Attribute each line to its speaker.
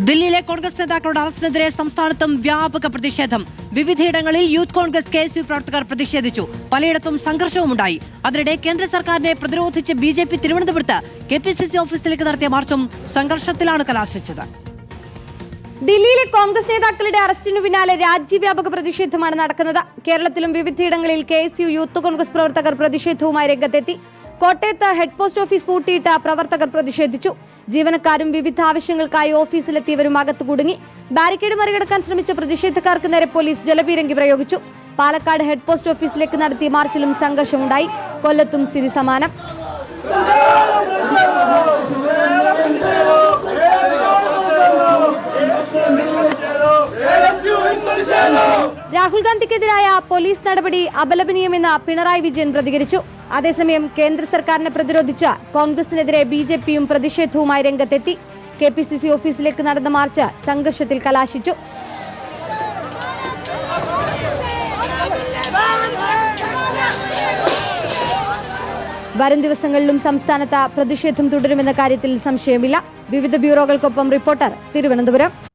Speaker 1: ദില്ലിയിലെ കോൺഗ്രസ് നേതാക്കളുടെ അറസ്റ്റിനെതിരെ സംസ്ഥാനത്തും വ്യാപക പ്രതിഷേധം. വിവിധയിടങ്ങളിൽ യൂത്ത് കോൺഗ്രസ് KSU പ്രവർത്തകർ പ്രതിഷേധിച്ചു. പലയിടത്തും സംഘർഷവുമുണ്ടായി. അതിനിടെ കേന്ദ്ര സർക്കാരിനെ പ്രതിരോധിച്ച് BJP തിരുവനന്തപുരത്ത് KPCC ഓഫീസിലേക്ക് നടത്തിയ മാർച്ചും സംഘർഷത്തിലാണ് കലാശിച്ചത്.
Speaker 2: ദില്ലിയിലെ കോൺഗ്രസ് നേതാക്കളുടെ അറസ്റ്റിനു പിന്നാലെ രാജ്യവ്യാപക പ്രതിഷേധമാണ് നടക്കുന്നത്. കേരളത്തിലും വിവിധയിടങ്ങളിൽ KSU യൂത്ത് കോൺഗ്രസ് പ്രവർത്തകർ പ്രതിഷേധവുമായി രംഗത്തെത്തി. കോട്ടയത്ത് ഹെഡ് പോസ്റ്റ് ഓഫീസ് പൂട്ടിയിട്ട് പ്രവർത്തകർ പ്രതിഷേധിച്ചു. ജീവനക്കാരും വിവിധ ആവശ്യങ്ങൾക്കായി ഓഫീസിലെത്തിയവരും അകത്തു കുടുങ്ങി. ബാരിക്കേഡ് മറികടക്കാൻ ശ്രമിച്ച പ്രതിഷേധക്കാർക്ക് നേരെ പോലീസ് ജലപീരങ്കി പ്രയോഗിച്ചു. പാലക്കാട് ഹെഡ് പോസ്റ്റ് ഓഫീസിലേക്ക് നടത്തിയ മാർച്ചിലും സംഘർഷമുണ്ടായി. കൊല്ലത്തും സ്ഥിതി സമാനം. രാഹുൽ ഗാന്ധിക്കെതിരായ പോലീസ് നടപടി അപലപനീയമെന്ന് പിണറായി വിജയൻ പ്രതികരിച്ചു. അതേസമയം കേന്ദ്ര സർക്കാരിനെ പ്രതിരോധിച്ച കോൺഗ്രസിനെതിരെ BJPയും പ്രതിഷേധവുമായി രംഗത്തെത്തി. KPCC ഓഫീസിലേക്ക് നടന്ന മാർച്ച് സംഘർഷത്തിൽ കലാശിച്ചു. വരും ദിവസങ്ങളിലും സംസ്ഥാനത്ത് പ്രതിഷേധം തുടരുമെന്ന കാര്യത്തിൽ സംശയമില്ല. വിവിധ ബ്യൂറോകൾക്കൊപ്പം റിപ്പോർട്ടർ തിരുവനന്തപുരം.